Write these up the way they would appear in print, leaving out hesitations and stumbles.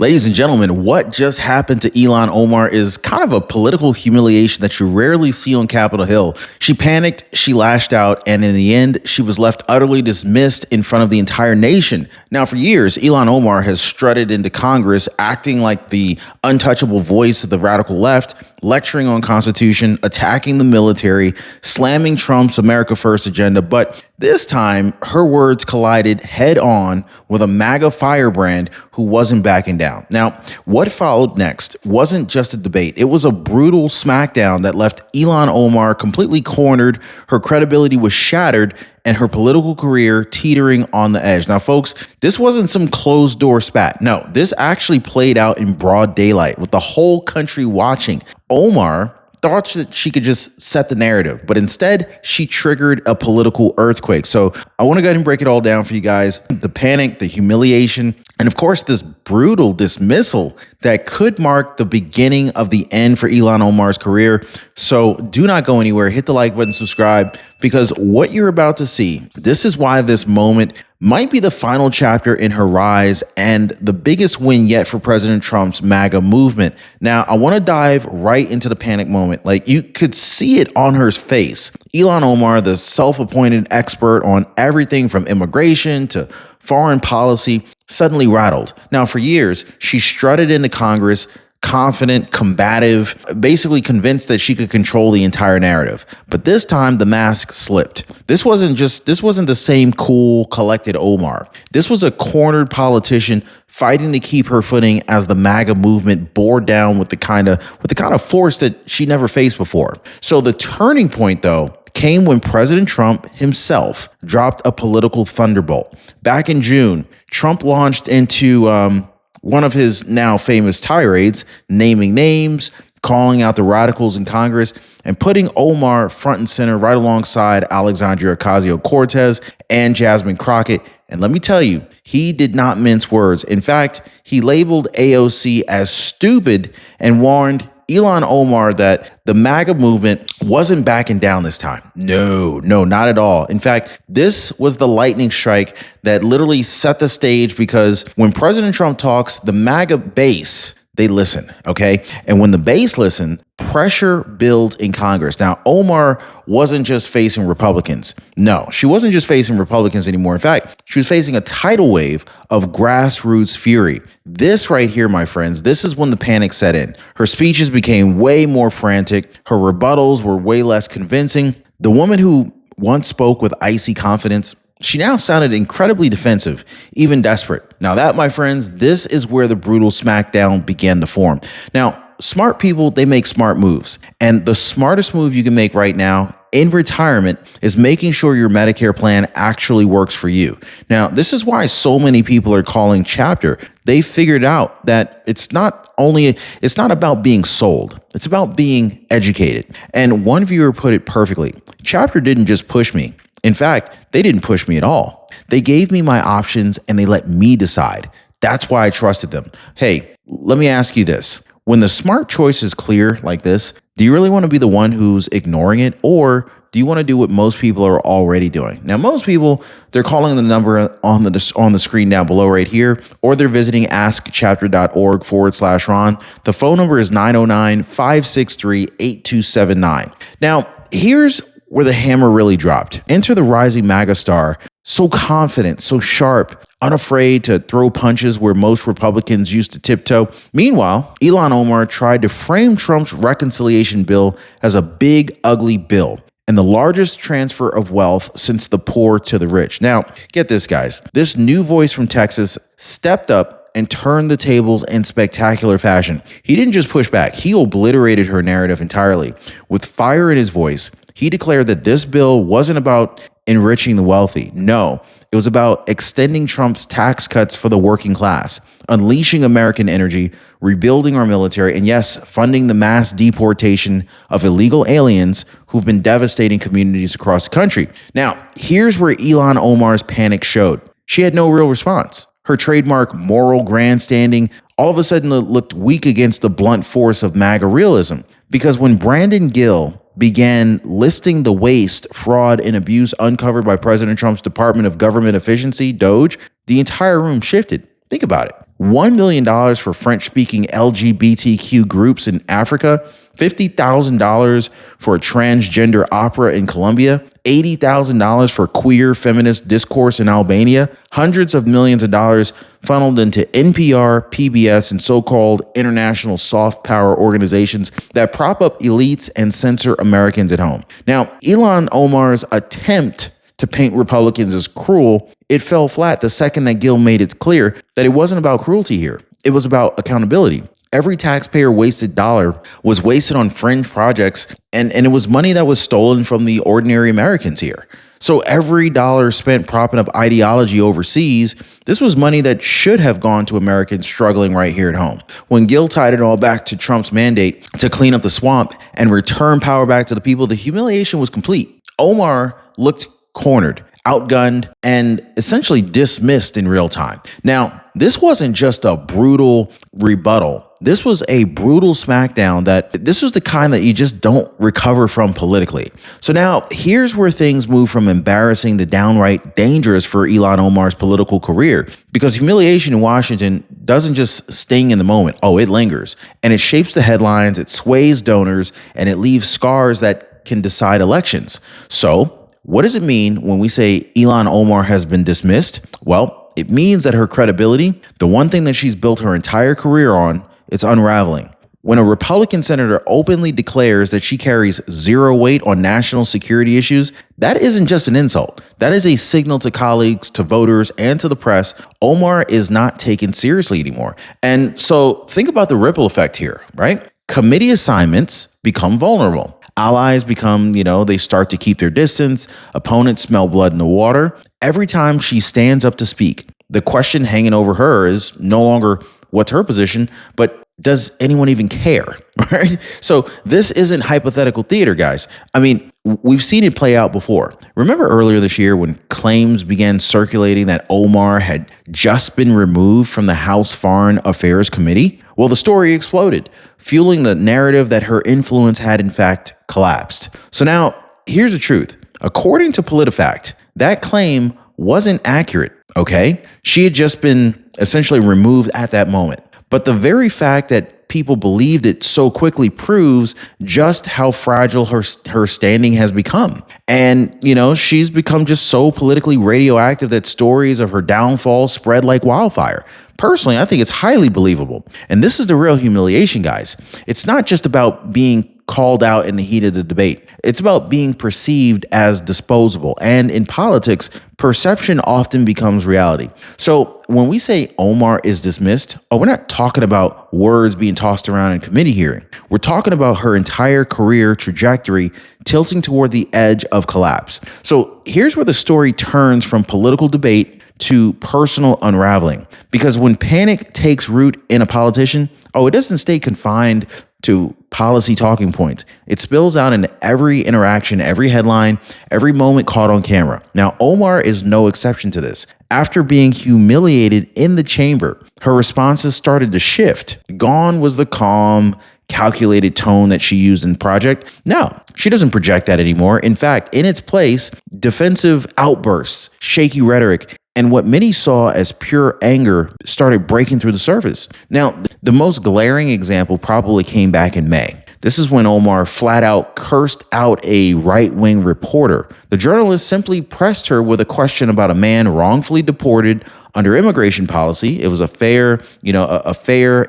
Ladies and gentlemen, what just happened to Ilhan Omar is kind of a political humiliation that you rarely see on Capitol Hill. She panicked, she lashed out, and in the end, she was left utterly dismissed in front of the entire nation. Now, for years, Ilhan Omar has strutted into Congress, acting like the untouchable voice of the radical left, lecturing on Constitution, attacking the military, slamming Trump's America First agenda. But this time, her words collided head on with a MAGA firebrand who wasn't backing down. Now, what followed next wasn't just a debate. It was a brutal smackdown that left Ilhan Omar completely cornered, her credibility was shattered, and her political career teetering on the edge. Now, folks, this wasn't some closed door spat. No, this actually played out in broad daylight with the whole country watching. Omar thought that she could just set the narrative, but instead she triggered a political earthquake. So I want to go ahead and break it all down for you guys. The panic, the humiliation, and of course, this brutal dismissal that could mark the beginning of the end for Ilhan Omar's career. So do not go anywhere. Hit the like button, subscribe, because what you're about to see, this is why this moment might be the final chapter in her rise and the biggest win yet for President Trump's MAGA movement. Now, I want to dive right into the panic moment. Like, you could see it on her face. Ilhan Omar, the self-appointed expert on everything from immigration to foreign policy, suddenly rattled. Now, for years, she strutted into Congress, confident, combative, basically convinced that she could control the entire narrative. But this time the mask slipped. This wasn't the same cool, collected Omar. This was a cornered politician fighting to keep her footing as the MAGA movement bore down with the kind of force that she never faced before. So the turning point, though, came when President Trump himself dropped a political thunderbolt. Back in June, Trump launched into one of his now famous tirades, naming names, calling out the radicals in Congress, and putting Omar front and center right alongside Alexandria Ocasio-Cortez and Jasmine Crockett. And let me tell you, he did not mince words. In fact, he labeled AOC as stupid and warned Ilhan Omar that the MAGA movement wasn't backing down this time. No, not at all. In fact, this was the lightning strike that literally set the stage, because when President Trump talks, the MAGA base, they listen, okay? And when the base listen, pressure builds in Congress. Now, Omar wasn't just facing Republicans. No, she wasn't just facing Republicans anymore. In fact, she was facing a tidal wave of grassroots fury. This right here, my friends, this is when the panic set in. Her speeches became way more frantic. Her rebuttals were way less convincing. The woman who once spoke with icy confidence, she now sounded incredibly defensive, even desperate. Now that, my friends, this is where the brutal smackdown began to form. Now, smart people, they make smart moves. And the smartest move you can make right now in retirement is making sure your Medicare plan actually works for you. Now, this is why so many people are calling Chapter. They figured out that it's not about being sold. It's about being educated. And one viewer put it perfectly. Chapter didn't just push me. In fact, they didn't push me at all. They gave me my options and they let me decide. That's why I trusted them. Hey, let me ask you this. When the smart choice is clear like this, do you really want to be the one who's ignoring it, or do you want to do what most people are already doing? Now, most people, they're calling the number on the screen down below right here, or they're visiting askchapter.org/Ron. The phone number is 909-563-8279. Now, here's where the hammer really dropped. Enter the rising MAGA star, so confident, so sharp, unafraid to throw punches where most Republicans used to tiptoe. Meanwhile, Ilhan Omar tried to frame Trump's reconciliation bill as a big, ugly bill and the largest transfer of wealth since the poor to the rich. Now, get this, guys. This new voice from Texas stepped up and turned the tables in spectacular fashion. He didn't just push back. He obliterated her narrative entirely. With fire in his voice, he declared that this bill wasn't about enriching the wealthy. No, it was about extending Trump's tax cuts for the working class, unleashing American energy, rebuilding our military, and yes, funding the mass deportation of illegal aliens who've been devastating communities across the country. Now, here's where Ilhan Omar's panic showed. She had no real response. Her trademark moral grandstanding all of a sudden looked weak against the blunt force of MAGA realism. Because when Brandon Gill began listing the waste, fraud, and abuse uncovered by President Trump's Department of Government Efficiency, DOGE, the entire room shifted. Think about it. $1 million for French-speaking LGBTQ groups in Africa, $50,000 for a transgender opera in Colombia, $80,000 for queer feminist discourse in Albania, hundreds of millions of dollars funneled into NPR, PBS, and so-called international soft power organizations that prop up elites and censor Americans at home. Now, Ilhan Omar's attempt to paint Republicans as cruel, it fell flat the second that Gill made it clear that it wasn't about cruelty here. It was about accountability. Every taxpayer wasted dollar was wasted on fringe projects, and it was money that was stolen from the ordinary Americans here. So every dollar spent propping up ideology overseas, this was money that should have gone to Americans struggling right here at home. When Gill tied it all back to Trump's mandate to clean up the swamp and return power back to the people, the humiliation was complete. Omar looked cornered, outgunned, and essentially dismissed in real time. Now, this wasn't just a brutal rebuttal. This was a brutal smackdown this was the kind that you just don't recover from politically. So now here's where things move from embarrassing to downright dangerous for Ilhan Omar's political career, because humiliation in Washington doesn't just sting in the moment. Oh, it lingers, and it shapes the headlines, it sways donors, and it leaves scars that can decide elections. So what does it mean when we say Ilhan Omar has been dismissed? Well, it means that her credibility, the one thing that she's built her entire career on, it's unraveling. When a Republican senator openly declares that she carries zero weight on national security issues, that isn't just an insult. That is a signal to colleagues, to voters, and to the press. Omar is not taken seriously anymore. And so think about the ripple effect here, right? Committee assignments become vulnerable. Allies become, they start to keep their distance. Opponents smell blood in the water. Every time she stands up to speak, the question hanging over her is no longer what's her position, but does anyone even care, right? So this isn't hypothetical theater, guys. I mean, we've seen it play out before. Remember earlier this year when claims began circulating that Omar had just been removed from the House Foreign Affairs Committee? Well, the story exploded, fueling the narrative that her influence had in fact collapsed. So now, here's the truth. According to PolitiFact, that claim wasn't accurate, okay? She had just been essentially removed at that moment. But the very fact that people believed it so quickly proves just how fragile her standing has become. And, she's become just so politically radioactive that stories of her downfall spread like wildfire. Personally, I think it's highly believable. And this is the real humiliation, guys. It's not just about being called out in the heat of the debate. It's about being perceived as disposable. And in politics, perception often becomes reality. So when we say Omar is dismissed, we're not talking about words being tossed around in committee hearing. We're talking about her entire career trajectory tilting toward the edge of collapse. So here's where the story turns from political debate to personal unraveling. Because when panic takes root in a politician, it doesn't stay confined to policy talking points. It spills out in every interaction, every headline, every moment caught on camera. Now, Omar is no exception to this. After being humiliated in the chamber, her responses started to shift. Gone was the calm, calculated tone that she used in Project. No, she doesn't project that anymore. In fact, in its place, defensive outbursts, shaky rhetoric, and what many saw as pure anger started breaking through the surface. Now, the most glaring example probably came back in May. This is when Omar flat out cursed out a right-wing reporter. The journalist simply pressed her with a question about a man wrongfully deported under immigration policy. It was a fair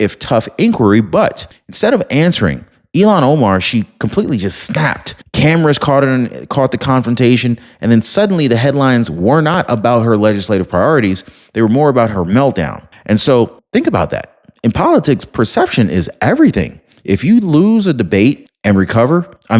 if tough inquiry, but instead of answering, Ilhan Omar, she completely just snapped. Cameras caught the confrontation, and then suddenly the headlines were not about her legislative priorities. They were more about her meltdown. And so think about that. In politics, perception is everything. If you lose a debate and recover, I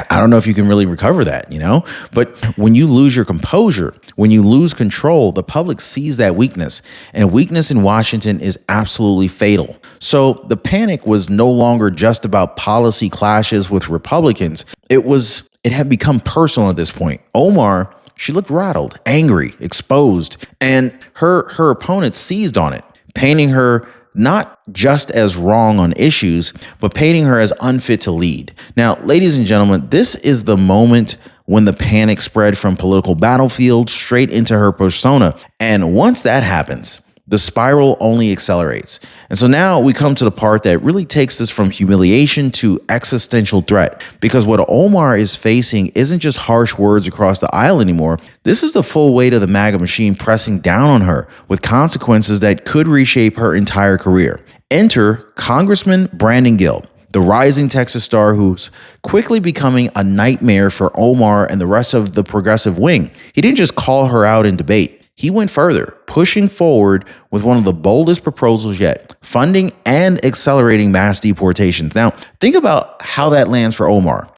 don't know if you can really recover that, but when you lose your composure, when you lose control, the public sees that weakness, and weakness in Washington is absolutely fatal. So the panic was no longer just about policy clashes with Republicans. It had become personal at this point. Omar, she looked rattled, angry, exposed, and her opponents seized on it, painting her not just as wrong on issues, but painting her as unfit to lead. Now, ladies and gentlemen, this is the moment when the panic spread from political battlefield straight into her persona. And once that happens, the spiral only accelerates. And so now we come to the part that really takes this from humiliation to existential threat, because what Omar is facing isn't just harsh words across the aisle anymore. This is the full weight of the MAGA machine pressing down on her with consequences that could reshape her entire career. Enter Congressman Brandon Gill, the rising Texas star who's quickly becoming a nightmare for Omar and the rest of the progressive wing. He didn't just call her out in debate. He went further, pushing forward with one of the boldest proposals yet, funding and accelerating mass deportations. Now, think about how that lands for Omar.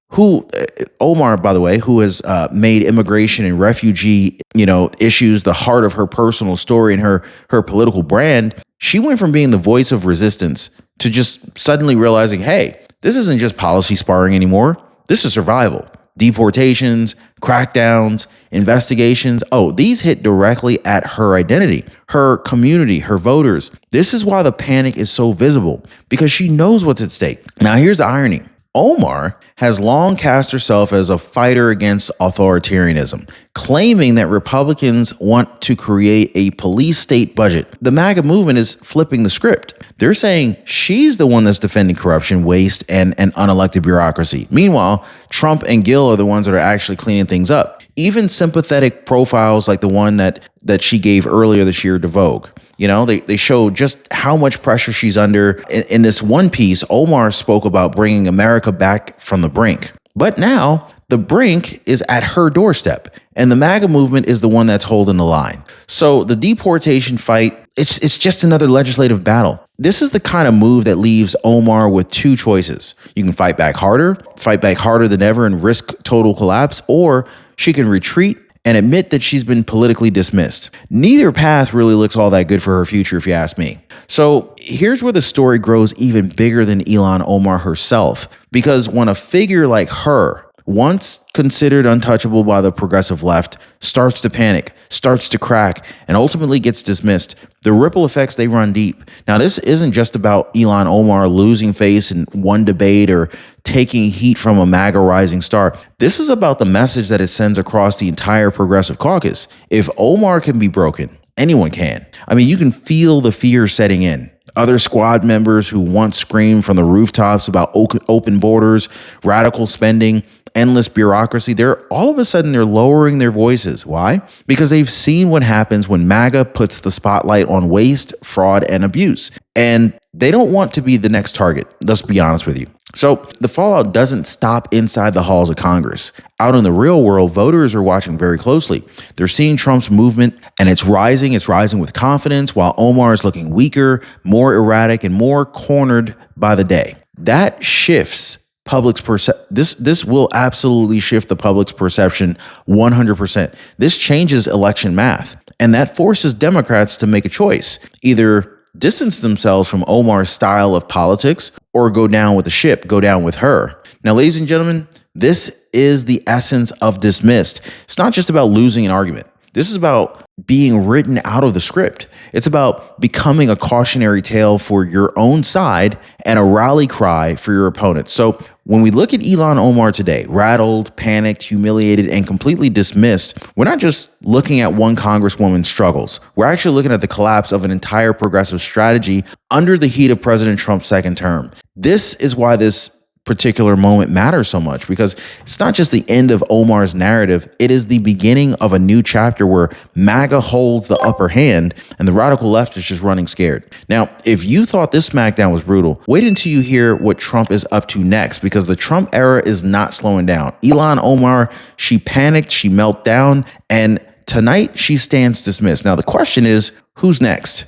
Omar, by the way, who has made immigration and refugee, issues the heart of her personal story and her political brand. She went from being the voice of resistance to just suddenly realizing, hey, this isn't just policy sparring anymore. This is survival. Deportations, crackdowns, investigations. Oh, these hit directly at her identity, her community, her voters. This is why the panic is so visible, because she knows what's at stake. Now, here's the irony. Omar has long cast herself as a fighter against authoritarianism, claiming that Republicans want to create a police state budget. The MAGA movement is flipping the script. They're saying she's the one that's defending corruption, waste, and unelected bureaucracy. Meanwhile, Trump and Gill are the ones that are actually cleaning things up. Even sympathetic profiles like the one that she gave earlier this year to Vogue. They show just how much pressure she's under. In this one piece, Omar spoke about bringing America back from the brink. But now the brink is at her doorstep, and the MAGA movement is the one that's holding the line. So the deportation fight, it's just another legislative battle. This is the kind of move that leaves Omar with two choices. You can fight back harder than ever and risk total collapse, or she can retreat and admit that she's been politically dismissed. Neither path really looks all that good for her future, if you ask me. So here's where the story grows even bigger than Ilhan Omar herself, because when a figure like her, once considered untouchable by the progressive left, starts to panic, starts to crack, and ultimately gets dismissed, the ripple effects, they run deep. Now, this isn't just about Ilhan Omar losing face in one debate or taking heat from a MAGA rising star. This is about the message that it sends across the entire progressive caucus. If Omar can be broken, anyone can. I mean, you can feel the fear setting in. Other squad members who once screamed from the rooftops about open borders, radical spending, endless bureaucracy, they're all of a sudden lowering their voices. Why? Because they've seen what happens when MAGA puts the spotlight on waste, fraud, and abuse. And they don't want to be the next target. Let's be honest with you. So the fallout doesn't stop inside the halls of Congress. Out in the real world, voters are watching very closely. They're seeing Trump's movement, and it's rising. It's rising with confidence, while Omar is looking weaker, more erratic, and more cornered by the day. That shifts public's perception. This will absolutely shift the public's perception 100%. This changes election math, and that forces Democrats to make a choice. Either distance themselves from Omar's style of politics or go down with the ship, go down with her. Now, ladies and gentlemen, this is the essence of dismissed. It's not just about losing an argument. This is about being written out of the script. It's about becoming a cautionary tale for your own side and a rally cry for your opponents. So when we look at Ilhan Omar today, rattled, panicked, humiliated, and completely dismissed, we're not just looking at one congresswoman's struggles. We're actually looking at the collapse of an entire progressive strategy under the heat of President Trump's second term. This is why this particular moment matters so much, because it's not just the end of Omar's narrative. It is the beginning of a new chapter where MAGA holds the upper hand and the radical left is just running scared. Now, if you thought this smackdown was brutal, wait until you hear what Trump is up to next, because the Trump era is not slowing down. Ilhan Omar, she panicked, she melted down, and tonight she stands dismissed. Now, the question is, who's next?